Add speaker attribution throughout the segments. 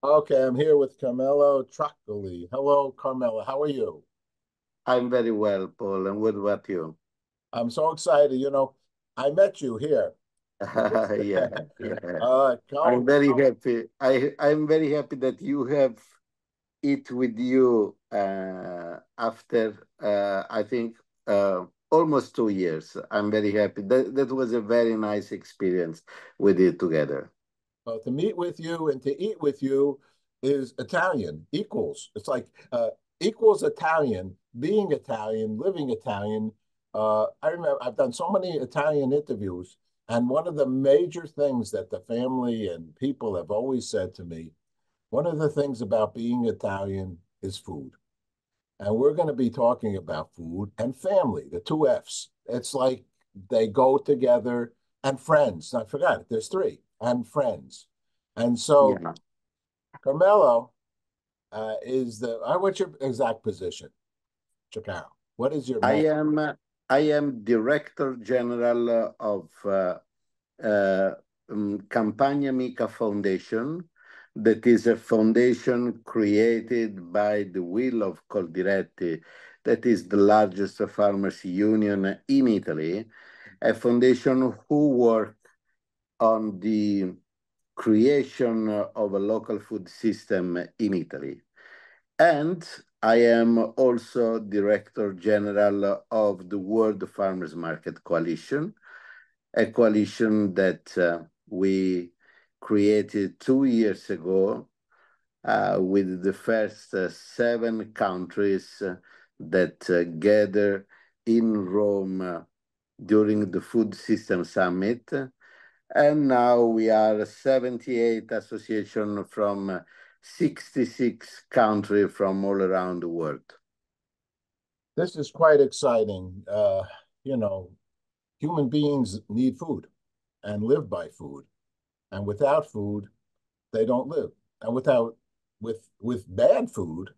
Speaker 1: Okay, I'm here with Carmelo Troccoli. Hello, Carmelo. How are you?
Speaker 2: I'm very well, Paul. And what about you?
Speaker 1: I'm so excited. I met you here.
Speaker 2: Yeah, yeah. I'm
Speaker 1: Go.
Speaker 2: very happy. I'm very happy that you have it with you after I think almost 2 years. I'm very happy. That was a very nice experience with you together.
Speaker 1: To meet with you and to eat with you is Italian, equals. It's like equals Italian, being Italian, living Italian. I remember I've done so many Italian interviews, and one of the major things that the family and people have always said to me, one of the things about being Italian is food. And we're going to be talking about food and family, the two F's. It's like they go together and friends. I forgot it. There's three and friends. And so
Speaker 2: Yeah.
Speaker 1: Carmelo is what's your exact position, Chicaro? What is your
Speaker 2: I
Speaker 1: main?
Speaker 2: am I am Director General of uh, Campagna Mica Foundation. That is a foundation created by the will of Coldiretti, that is the largest farmers union in Italy, a foundation who work on the creation of a local food system in Italy. And I am also Director General of the World Farmers Market Coalition, a coalition that we created 2 years ago with the first seven countries that gather in Rome during the Food System Summit. And now we are 78 association from 66 countries from all around the world.
Speaker 1: This is quite exciting. You know, human beings need food and live by food. And without food, they don't live. And with bad food,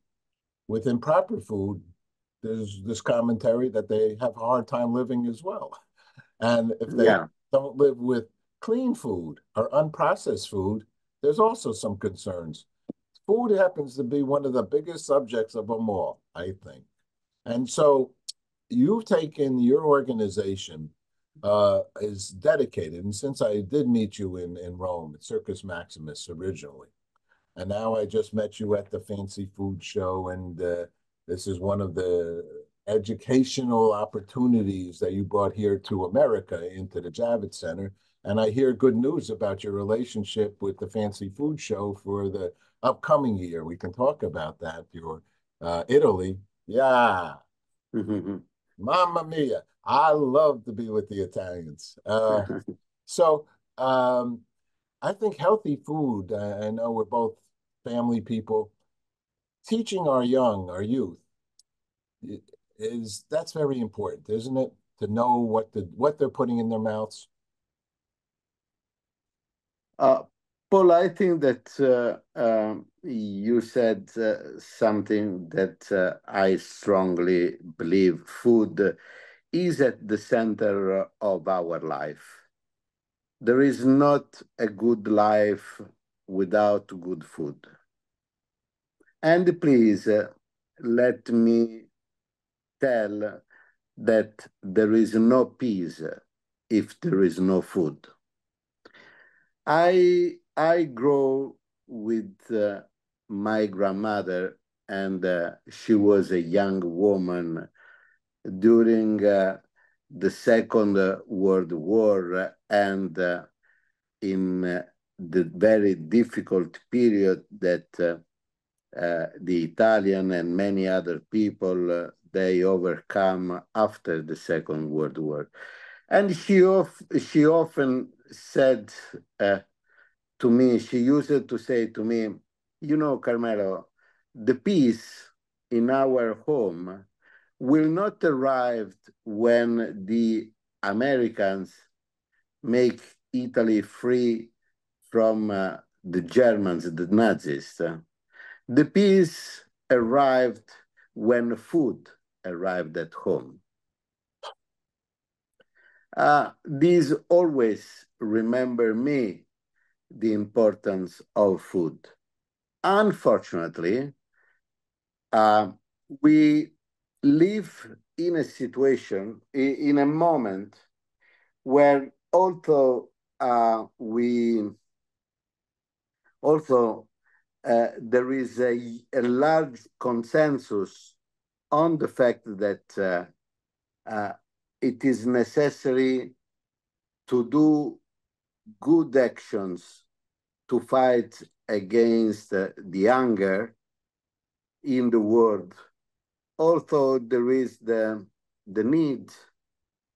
Speaker 1: with improper food, there's this commentary that they have a hard time living as well. And if they
Speaker 2: Yeah,
Speaker 1: don't live with clean food or unprocessed food, there's also some concerns. Food happens to be one of the biggest subjects of them all, I think. And so you've taken your organization is dedicated, and since I did meet you in Rome at Circus Maximus originally, and now I just met you at the fancy food show, and this is one of the educational opportunities that you brought here to America into the Javits Center. And I hear good news about your relationship with the fancy food show for the upcoming year. We can talk about that. Your Italy, yeah, Mamma mia! I love to be with the Italians. So um, I think healthy food. I know we're both family people. Teaching our young, our youth, is that's very important, isn't it? To know what they're putting in their mouths.
Speaker 2: Uh, Paul, I think that you said something that I strongly believe. Food is at the center of our life. There is not a good life without good food. And please let me tell that there is no peace if there is no food. I grew with my grandmother, and she was a young woman during the Second World War, and in the very difficult period that the Italian and many other people they overcome after the Second World War. And she often said to me, she used to say to me, you know, Carmelo, the peace in our home will not arrive when the Americans make Italy free from the Germans, the Nazis. The peace arrived when food arrived at home. These always remember me the importance of food. unfortunately, we live in a situation, in a moment where we also there is a large consensus on the fact that it is necessary to do good actions to fight against the hunger in the world. Also, there is the need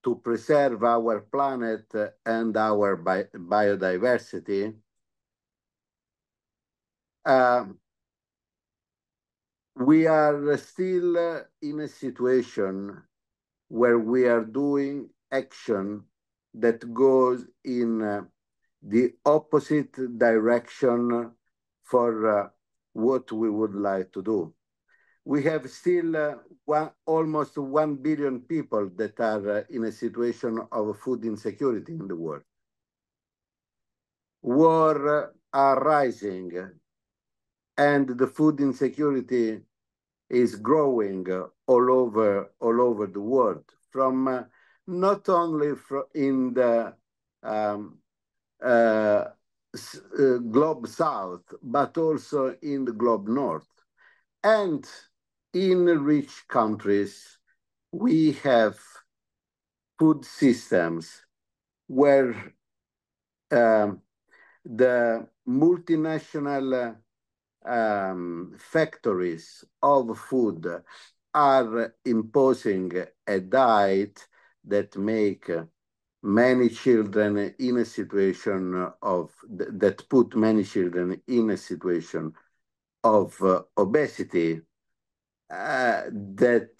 Speaker 2: to preserve our planet and our biodiversity. We are still in a situation where we are doing action that goes in the opposite direction for what we would like to do. We have still almost 1 billion people that are in a situation of food insecurity in the world. War are rising, and the food insecurity is growing all over the world, from not only in the globe south, but also in the globe north. And in rich countries, we have food systems where the multinational factories of food are imposing a diet that make many children in a situation that put many children in a situation of obesity, that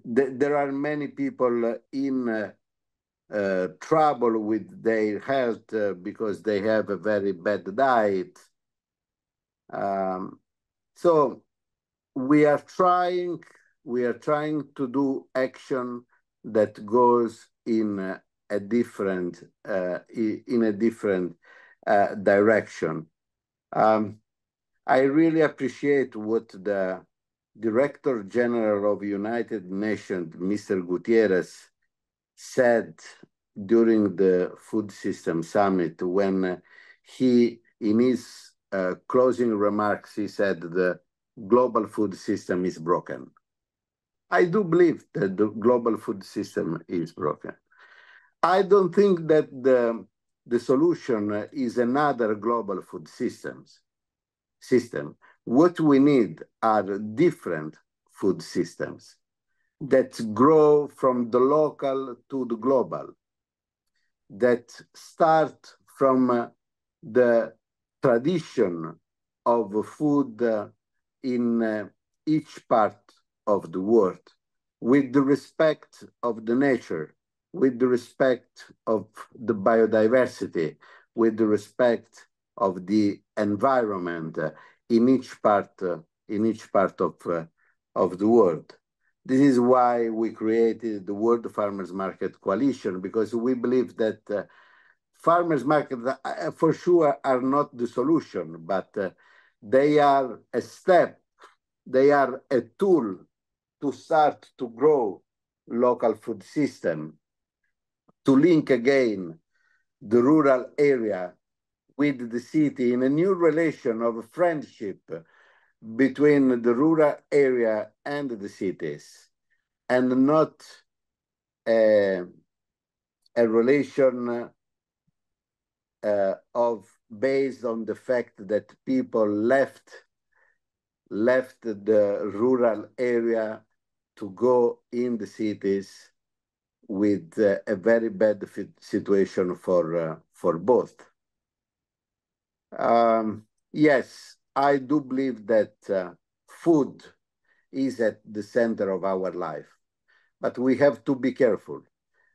Speaker 2: there are many people in trouble with their health because they have a very bad diet. So we are trying to do action that goes in a different direction. I really appreciate what the Director General of United Nations, Mr. Gutierrez, said during the Food System Summit when he, in his closing remarks, he said the global food system is broken. I do believe that the global food system is broken. I don't think that the solution is another global food system. What we need are different food systems that grow from the local to the global, that start from the tradition of food in each part of the world, with the respect of the nature, with the respect of the biodiversity, with the respect of the environment in each part of the world. This is why we created the World Farmers Market Coalition, because we believe that farmers markets for sure are not the solution, but they are a step, they are a tool to start to grow local food system, to link again the rural area with the city in a new relation of friendship between the rural area and the cities, and not a relation based on the fact that people left the rural area to go in the cities with a very bad situation for both. Yes, I do believe that food is at the center of our life, but we have to be careful,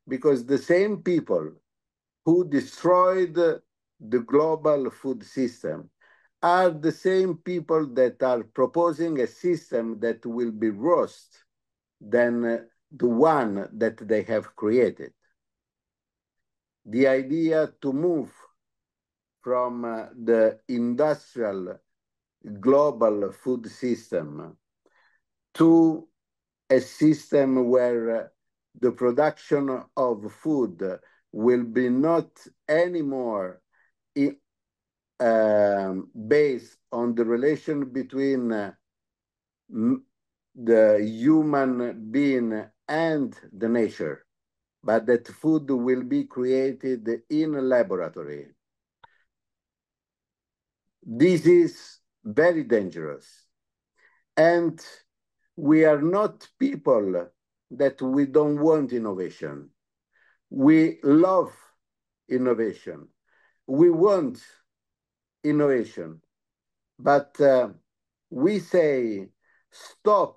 Speaker 2: because the same people who destroyed the global food system are the same people that are proposing a system that will be worse than the one that they have created. The idea to move from the industrial global food system to a system where the production of food will be not anymore based on the relation between the human being and the nature, but that food will be created in a laboratory. This is very dangerous. And we are not people that we don't want innovation. We love innovation. We want innovation. But we say, stop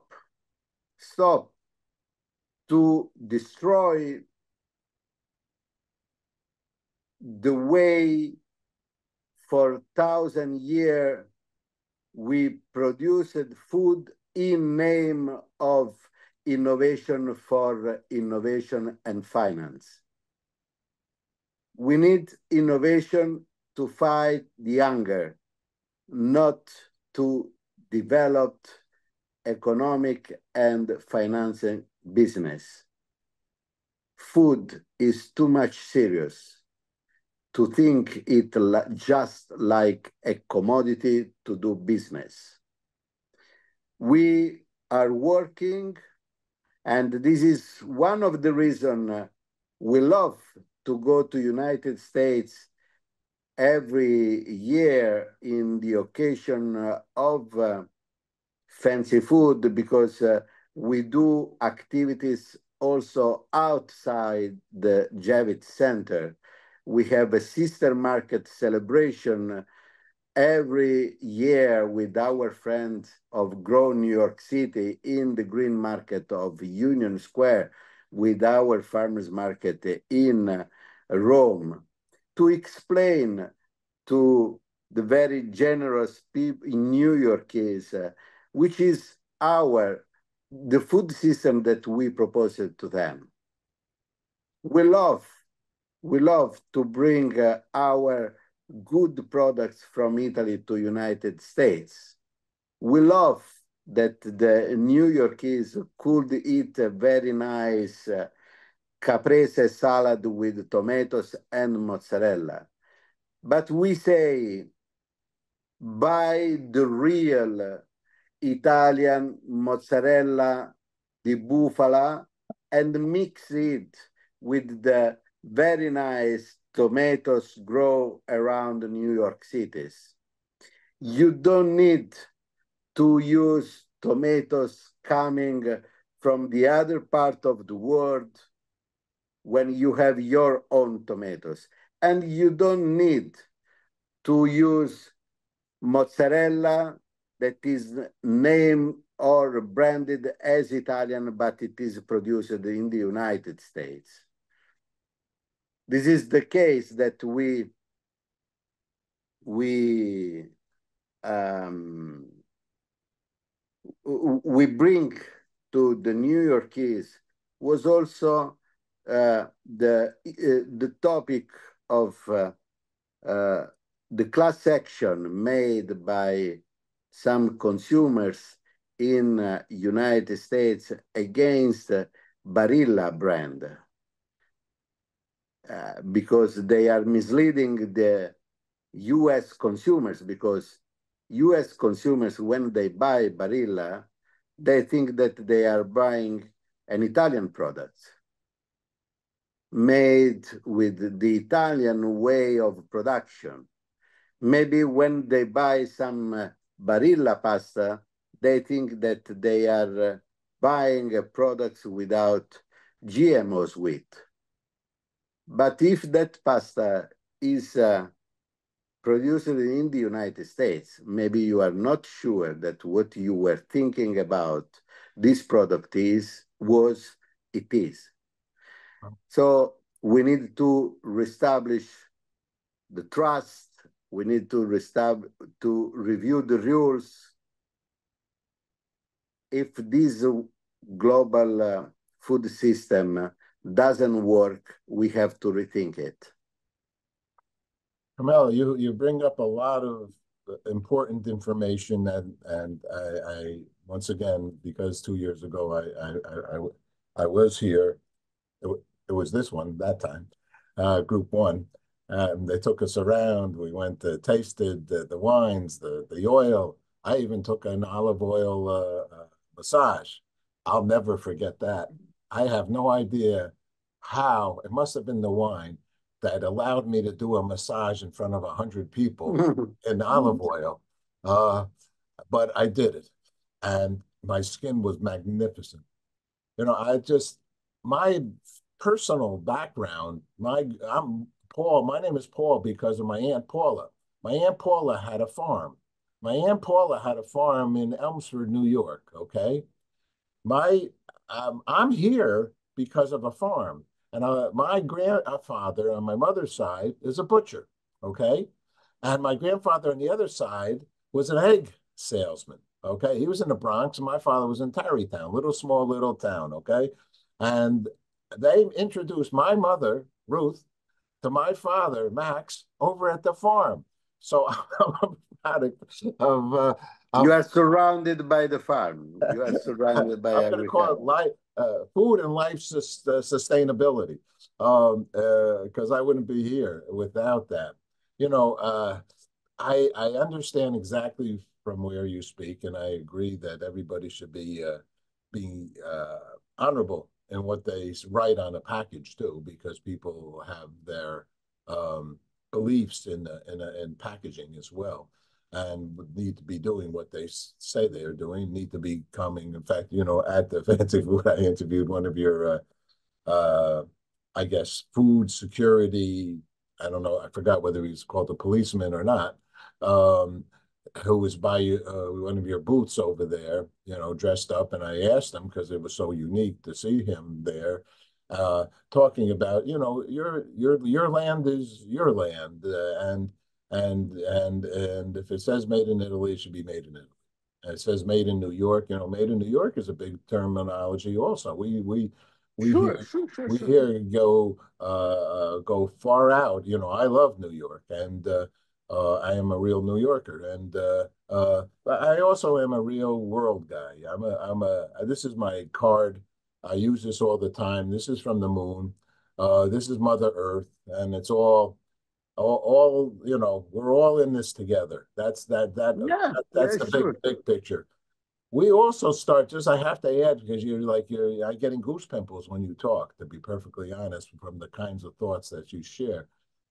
Speaker 2: to destroy the way for 1,000 years we produced food in name of innovation for innovation and finance. We need innovation to fight the hunger, not to develop economic and financing business. Food is too much serious to think it just like a commodity to do business. We are working, and this is one of the reasons we love to go to United States every year in the occasion of fancy food, because we do activities also outside the Javits Center. We have a sister market celebration every year with our friends of Grow New York City in the green market of Union Square, with our farmers market in Rome, to explain to the very generous people in New York which is the food system that we propose to them. We love to bring our good products from Italy to United States. We love that the New Yorkers could eat a very nice caprese salad with tomatoes and mozzarella. But we say, buy the real Italian mozzarella di bufala and mix it with the very nice tomatoes grow around New York cities. You don't need to use tomatoes coming from the other part of the world when you have your own tomatoes. And you don't need to use mozzarella that is named or branded as Italian, but it is produced in the United States. This is the case that we bring to the New Yorkers was also the topic of the class action made by some consumers in United States against Barilla brand, because they are misleading the US consumers, because US consumers, when they buy Barilla, they think that they are buying an Italian product made with the Italian way of production. Maybe when they buy some Barilla pasta, they think that they are buying products without GMOs with. But if that pasta is produced in the United States, maybe you are not sure that what you were thinking about this product it is. So we need to reestablish the trust. We need to review the rules. If this global food system doesn't work, we have to rethink it.
Speaker 1: Carmelo, you bring up a lot of important information, and I once again, because 2 years ago I was here. It was this one that time, group one. They took us around. We went to tasted the wines, the oil. I even took an olive oil massage. I'll never forget that. I have no idea how. It must have been the wine that allowed me to do a massage in front of 100 people in olive oil. Uh, but I did it, and my skin was magnificent. I just my personal background. I'm Paul. My name is Paul because of my Aunt Paula. My Aunt Paula had a farm. My Aunt Paula had a farm in Elmsford, New York. Okay, my I'm here because of a farm, and my grandfather on my mother's side is a butcher. Okay, and my grandfather on the other side was an egg salesman. Okay, he was in the Bronx, and my father was in Tarrytown, little small little town. Okay, and they introduced my mother Ruth to my father Max over at the farm. So I'm a product
Speaker 2: You
Speaker 1: of
Speaker 2: are surrounded by the farm. You are surrounded by
Speaker 1: I'm going to call
Speaker 2: agriculture.
Speaker 1: it life, food and life sustainability, because I wouldn't be here without that. You know, I understand exactly from where you speak, and I agree that everybody should be honorable in what they write on a package too, because people have their um, beliefs in packaging as well, and would need to be doing what they say they are doing, need to be coming. In fact, at the Fancy Food, I interviewed one of your, I guess, food security. I don't know. I forgot whether he's called a policeman or not. Um, who was by one of your booths over there, dressed up, and I asked him because it was so unique to see him there, talking about, your land is your land, and if it says made in Italy, it should be made in Italy. And it says made in New York. Made in New York is a big terminology. Also, we
Speaker 2: Sure,
Speaker 1: hear
Speaker 2: sure, sure,
Speaker 1: we
Speaker 2: sure.
Speaker 1: hear go far out. I love New York, and I am a real New Yorker, and I also am a real world guy. This is my card. I use this all the time. This is from the moon. This is Mother Earth, and it's all we're all in this together.
Speaker 2: Yeah,
Speaker 1: That's
Speaker 2: yeah,
Speaker 1: the big
Speaker 2: sure.
Speaker 1: big picture. We also start, just I have to add, because you're getting goose pimples when you talk, to be perfectly honest, from the kinds of thoughts that you share.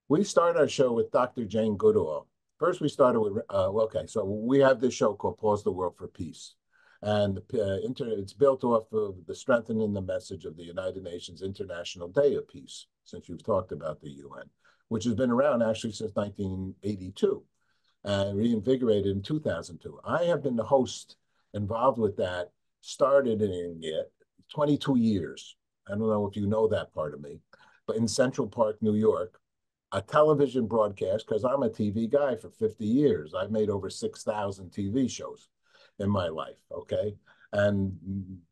Speaker 1: We start our show with Dr. Jane Goodall. First, we started with, okay, so we have this show called Pause the World for Peace. And it's built off of the strengthening the message of the United Nations International Day of Peace, since you've talked about the UN, which has been around actually since 1982 and reinvigorated in 2002. I have been the host involved with that, started in it 22 years. I don't know if you know that part of me, but in Central Park, New York, a television broadcast, because I'm a TV guy for 50 years. I've made over 6,000 TV shows in my life, okay? And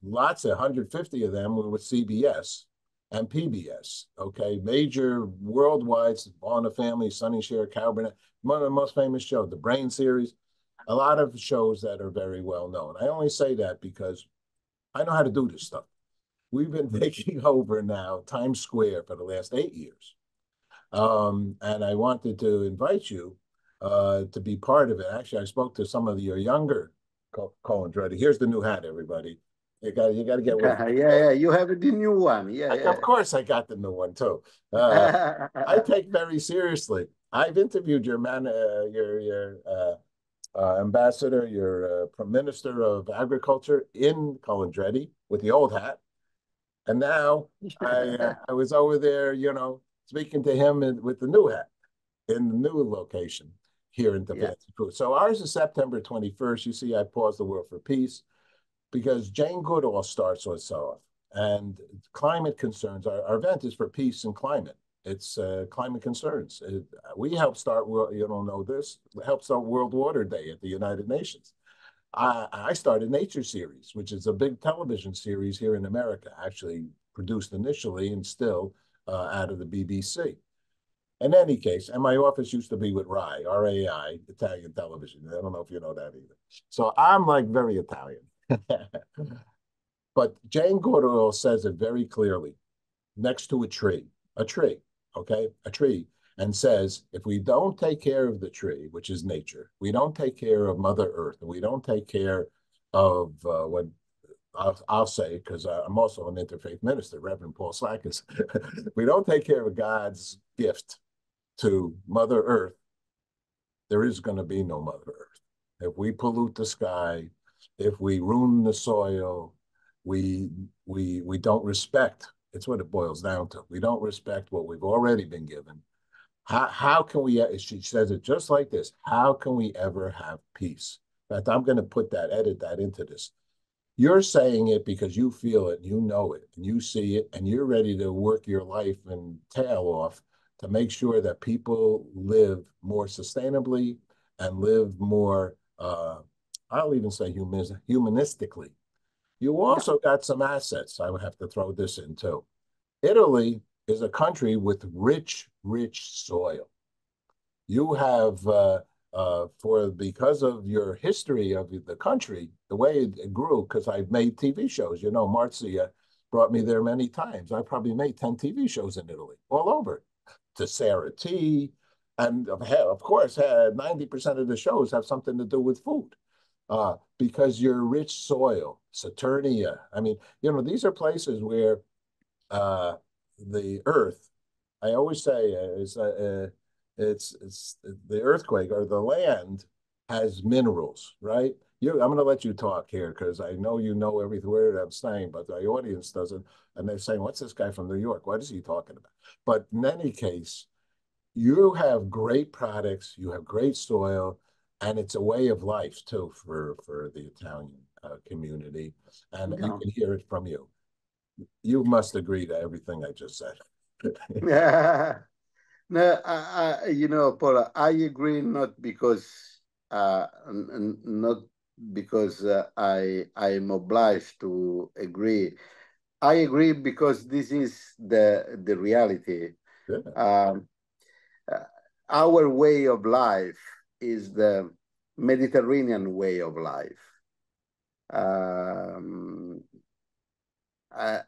Speaker 1: lots, 150 of them were with CBS and PBS, okay? Major worldwide, All in the Family, Sunny Share, Cowburnett, one of the most famous shows, the Brain series, a lot of shows that are very well known. I only say that because I know how to do this stuff. We've been taking over now Times Square for the last 8 years. And I wanted to invite you to be part of it. Actually, I spoke to some of your younger COLDIRETTI. Here's the new hat, everybody. You got to get with
Speaker 2: Yeah, yeah, yeah. You have the new one. Yeah,
Speaker 1: Of
Speaker 2: yeah.
Speaker 1: course, I got the new one too. I take very seriously. I've interviewed your ambassador, your Minister of Agriculture in Colandretti with the old hat, and now I was over there, speaking to him with the new hat in the new location here in the
Speaker 2: Yeah.
Speaker 1: Fancy Food. So ours is September 21st. You see, I paused the world for peace because Jane Goodall starts us off, and climate concerns. Our event is for peace and climate. It's climate concerns. We helped start. You don't know this. Helped start World Water Day at the United Nations. I started Nature Series, which is a big television series here in America, actually produced initially and still out of the BBC. In any case, and my office used to be with RAI, RAI, Italian television. I don't know if you know that either. So I'm like very Italian. But Jane Goodall says it very clearly next to a tree, okay, a tree, and says if we don't take care of the tree, which is nature, we don't take care of Mother Earth, and we don't take care of what I'll say, because I'm also an interfaith minister, Reverend Paul Slackers, we don't take care of God's gift to Mother Earth, there is going to be no Mother Earth. If we pollute the sky, if we ruin the soil, we we don't respect. It's what it boils down to. We don't respect what we've already been given. How can we? She says it just like this. How can we ever have peace? In fact, I'm going to edit that into this. You're saying it because you feel it, you know it, and you see it, and you're ready to work your life and tail off to make sure that people live more sustainably and live more, I'll even say humanistically. You
Speaker 2: Yeah.
Speaker 1: also got some assets. I would have to throw this in too. Italy is a country with rich soil. You have for because of your history of the country, the way it grew, because I've made TV shows. You know, Marzia brought me there many times. I probably made 10 TV shows in Italy, all over, to Sarah T. And of course, 90% of the shows have something to do with food. Because your rich soil, Saturnia. I mean, you know, these are places where uh, the earth, I always say, it's the earthquake or the land has minerals, right? I'm going to let you talk here because I know you know every word I'm saying, but the audience doesn't, and they're saying, "What's this guy from New York? What is he talking about?" But in any case, you have great products, you have great soil, and it's a way of life too for the Italian community, and you
Speaker 2: Yeah.
Speaker 1: can hear it from you. You must agree to everything I just said.
Speaker 2: No, Paula, I agree not because not because I am obliged to agree. I agree because this is the reality.
Speaker 1: Yeah,
Speaker 2: Um, uh, our way of life is the Mediterranean way of life. Um, uh,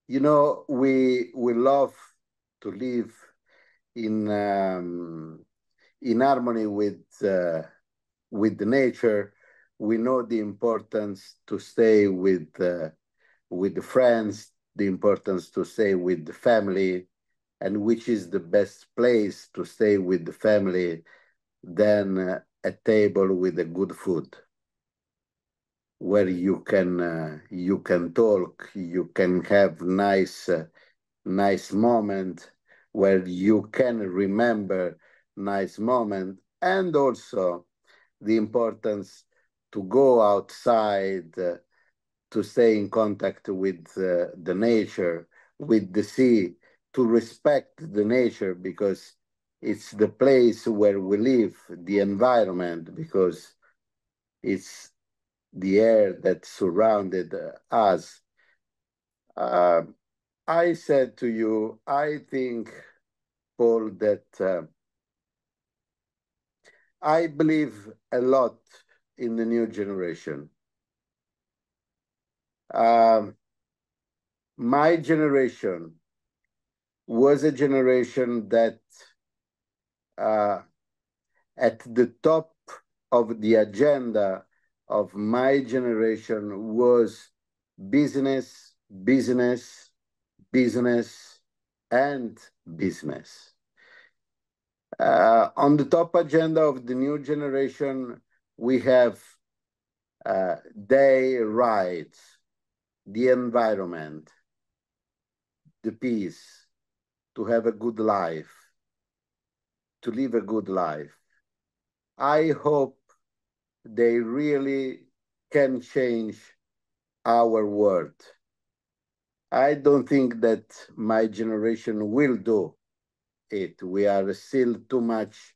Speaker 2: we love to live in in harmony with the nature. We know the importance to stay with the friends, the importance to stay with the family, and which is the best place to stay with the family than a table with a good food where you can talk, you can have nice moment where you can remember nice moment, and also the importance to go outside, to stay in contact with the nature, with the sea, to respect the nature because it's the place where we live, the environment, because it's the air that surrounded us. Uh, I said to you, I think, Paul, that I believe a lot in the new generation. Um, my generation was a generation that uh, at the top of the agenda of my generation was business, business, business, and business. On the top agenda of the new generation, we have their rights, the environment, the peace, to have a good life, to live a good life. I hope they really can change our world. I don't think that my generation will do it. We are still too much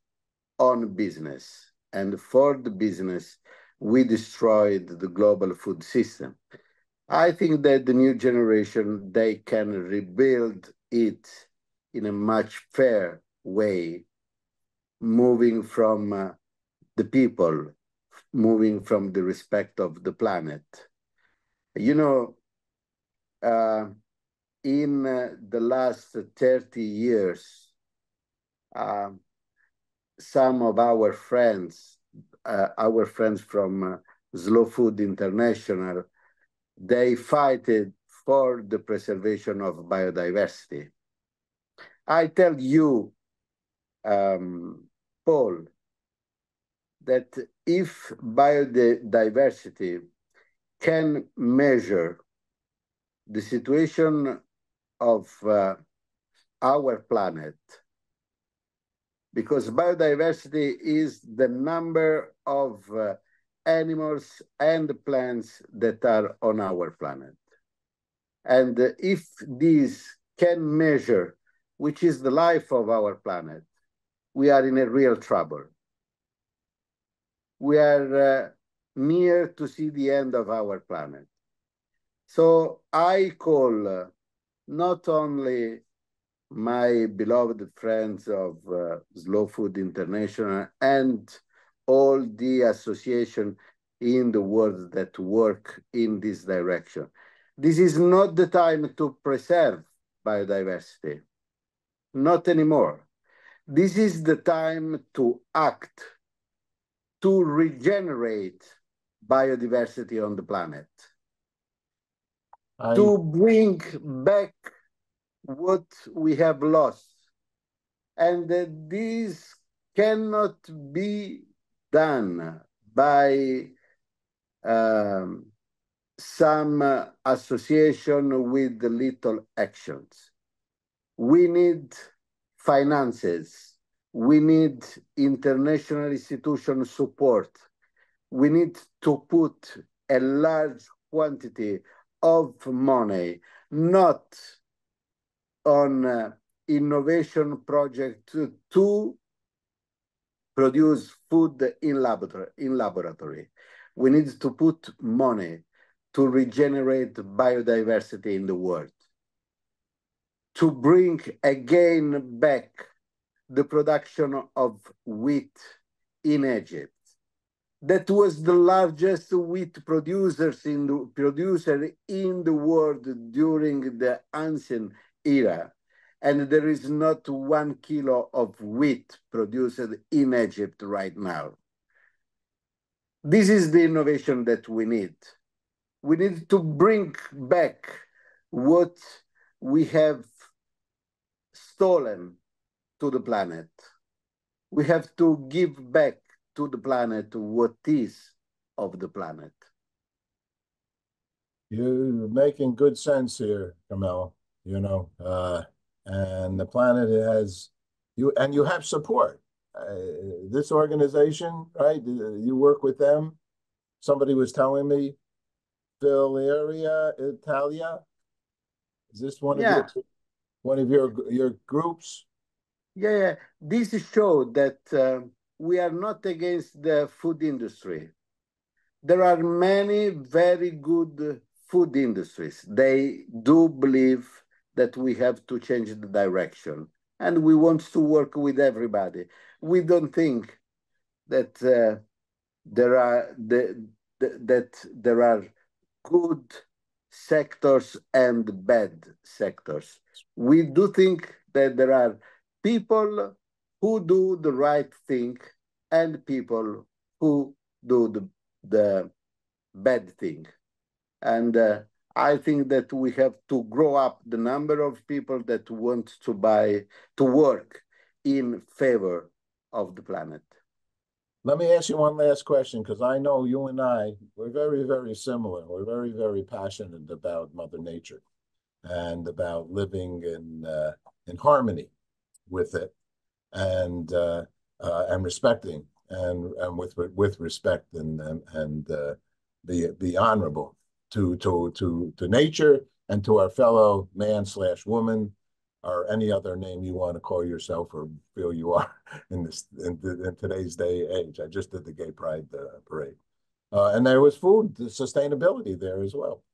Speaker 2: on business. And for the business, we destroyed the global food system. I think that the new generation, they can rebuild it in a much fair way, moving from the people, moving from the respect of the planet. You know, in the last 30 years, uh, some of our friends from Slow Food International, they fighted for the preservation of biodiversity. I tell you, Paul, that if biodiversity can measure the situation of our planet, because biodiversity is the number of animals and plants that are on our planet. And if these can measure, which is the life of our planet, we are in a real trouble. We are near to see the end of our planet. So I call not only my beloved friends of Slow Food International and all the associations in the world that work in this direction. This is not the time to preserve biodiversity, not anymore. This is the time to act, to regenerate biodiversity on the planet, to bring back what we have lost. And this cannot be done by some association with little actions. We need finances. We need international institution support. We need to put a large quantity of money, not on innovation project to produce food in laboratory. We need to put money to regenerate biodiversity in the world, to bring again back the production of wheat in Egypt. That was the largest wheat producer in the world during the ancient era. And there is not 1 kilo of wheat produced in Egypt right now. This is the innovation that we need. We need to bring back what we have stolen to the planet. We have to give back to the planet what is of the planet.
Speaker 1: You're making good sense here, Carmelo, and the planet has you have support. This organization, right? You work with them. Somebody was telling me, Philaria Italia. Is this one of your groups?
Speaker 2: Yeah. This shows that we are not against the food industry. There are many very good food industries. They do believe that we have to change the direction, and we want to work with everybody. We don't think that there are good sectors and bad sectors. We do think that there are people who do the right thing and people who do the bad thing. And I think that we have to grow up the number of people that want to work in favor of the planet.
Speaker 1: Let me ask you one last question, because I know you and we're very, very similar. We're very, very passionate about Mother Nature and about living in harmony with it and respecting and with respect and be honorable to nature and to our fellow man/woman or any other name you want to call yourself or feel you are in today's day and age. I just did the Gay Pride parade, and there was food sustainability there as well.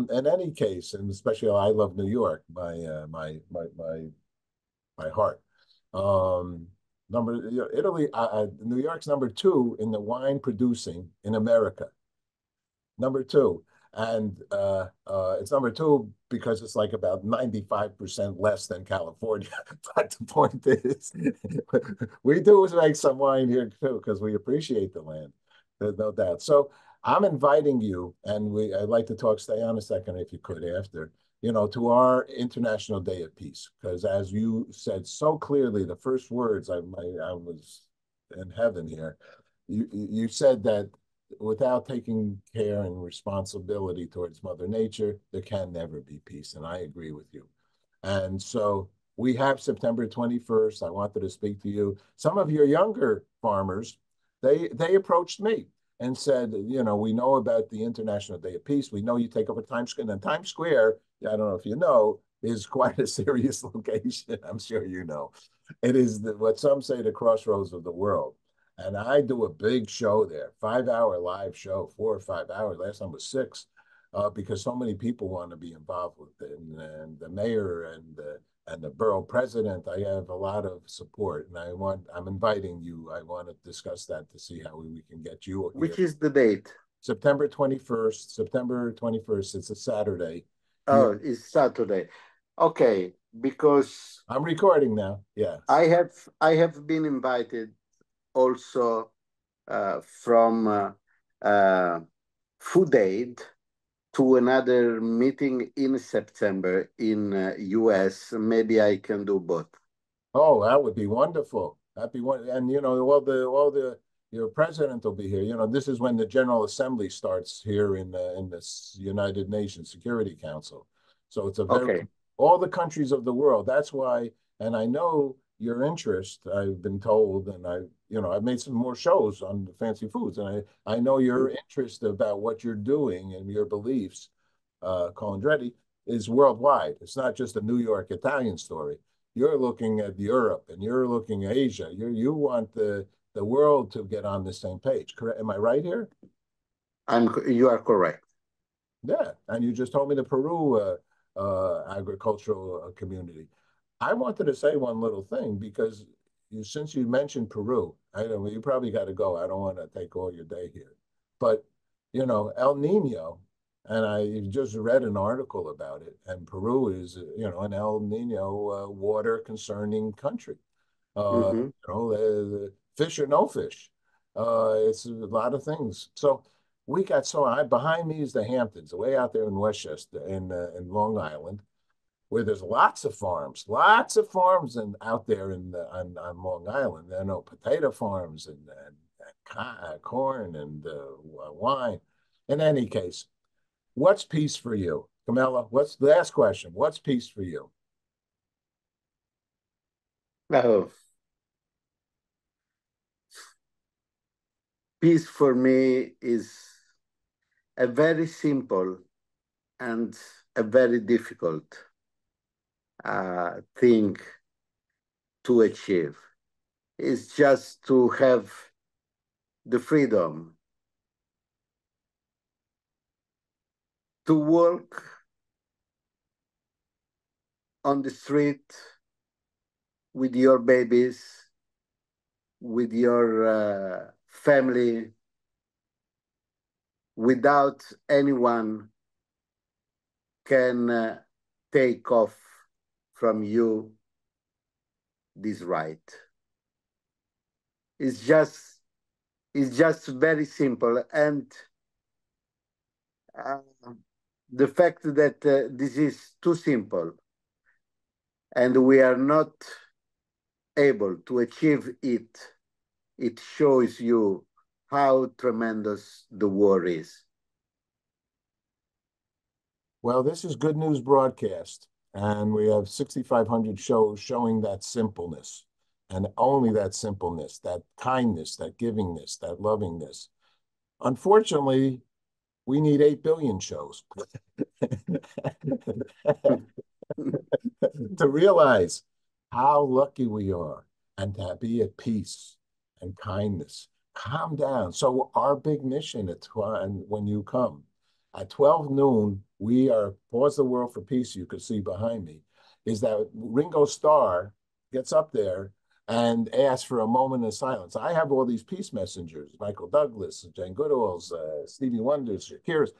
Speaker 1: In any case, and especially I love New York. My by heart. Um, Italy, New York's number two in the wine producing in America. Number two. And it's number two because it's like about 95% less than California. But the point is, we do make some wine here too because we appreciate the land. There's no doubt. So I'm inviting you, and I'd like to talk, stay on a second if you could after, to our International Day of Peace. Because as you said so clearly, the first words I was in heaven here. You said that without taking care and responsibility towards Mother Nature, there can never be peace. And I agree with you. And so we have September 21st. I wanted to speak to you. Some of your younger farmers, they approached me and said, we know about the International Day of Peace. We know you take over Times Square. And Times Square, I don't know if you know, is quite a serious location. I'm sure you know. It is what some say the crossroads of the world. And I do a big show there, 5 hour live show, 4 or 5 hours. Last time was six, because so many people want to be involved with it. And the mayor and the borough president, I have a lot of support. And I'm inviting you. I want to discuss that to see how we can get you here.
Speaker 2: Which is the date?
Speaker 1: September 21st, September 21st. It's a Saturday here.
Speaker 2: Oh, it's Saturday. Okay, because
Speaker 1: I'm recording now. Yes.
Speaker 2: I have been invited also from Food Aid to another meeting in September in US. Maybe I can do both.
Speaker 1: Oh, that would be wonderful. That'd be one. And all the your president will be here. This is when the General Assembly starts here in this United Nations Security Council. So it's a very
Speaker 2: Okay.
Speaker 1: all the countries of the world. That's why, and I know your interest. I've been told, and I've made some more shows on the fancy foods, and I know your interest about what you're doing and your beliefs, Colindretti, is worldwide. It's not just a New York Italian story. You're looking at Europe and you're looking at Asia. You want the world to get on the same page. Correct? Am I right here?
Speaker 2: You are correct.
Speaker 1: Yeah. And you just told me the Peru agricultural community. I wanted to say one little thing because since you mentioned Peru, I don't. You probably got to go. I don't want to take all your day here, but El Nino, and I just read an article about it, and Peru is an El Nino water concerning country.
Speaker 2: Hmm.
Speaker 1: Fish or no fish. It's a lot of things. So behind me is the Hamptons, way out there in Westchester, in Long Island, where there's lots of farms, and out there on Long Island. There are no potato farms and corn and wine. In any case, what's peace for you, Carmelo? What's the last question? What's peace for you?
Speaker 2: Oh, peace for me is a very simple and a very difficult thing to achieve. It's just to have the freedom to walk on the street with your babies, with your family, without anyone can take off from you this right. It's just very simple, and uh, the fact that this is too simple and we are not able to achieve it, it shows you how tremendous the war is.
Speaker 1: Well, this is Good News Broadcast, and we have 6,500 shows showing that simpleness, and only that simpleness, that kindness, that givingness, that lovingness. Unfortunately, we need 8 billion shows to realize how lucky we are and to be at peace and kindness. Calm down. So our big mission when you come at 12 noon, we are Pause the World for Peace. You can see behind me is that Ringo Starr gets up there and asks for a moment of silence. I have all these peace messengers, Michael Douglas, Jane Goodall's, Stevie Wonder's, Shakira's.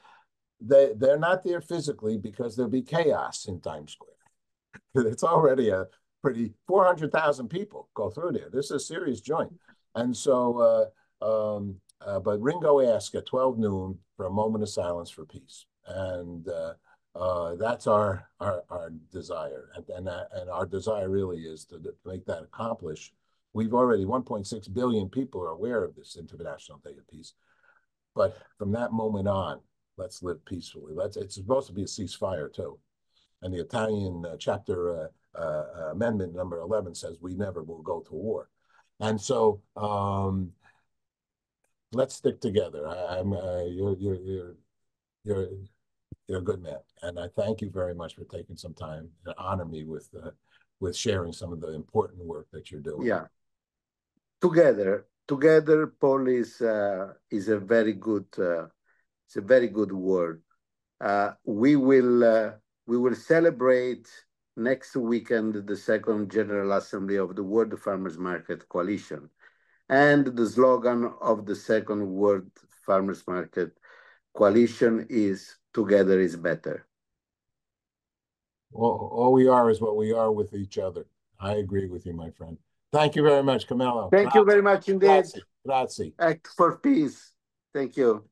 Speaker 1: They're not there physically because there'll be chaos in Times Square. It's already a pretty 400,000 people go through there. This is a serious joint. And so, but Ringo asked at 12 noon for a moment of silence for peace. And that's our desire. And our desire really is to make that accomplish. We've already 1.6 billion people are aware of this International Day of Peace. But from that moment on, let's live peacefully. It's supposed to be a ceasefire too. And the Italian chapter amendment number 11 says we never will go to war. And so let's stick together. You're a good man, and I thank you very much for taking some time to honor me with sharing some of the important work that you're doing.
Speaker 2: Yeah, together, Paul is a very good it's a very good word. We will celebrate next weekend the second General Assembly of the World Farmers Market Coalition. And the slogan of the second World Farmers Market Coalition is "Together is better."
Speaker 1: All we are is what we are with each other. I agree with you, my friend. Thank you very much, Carmelo.
Speaker 2: Thank you very much indeed.
Speaker 1: Grazie. Grazie.
Speaker 2: Act for peace. Thank you.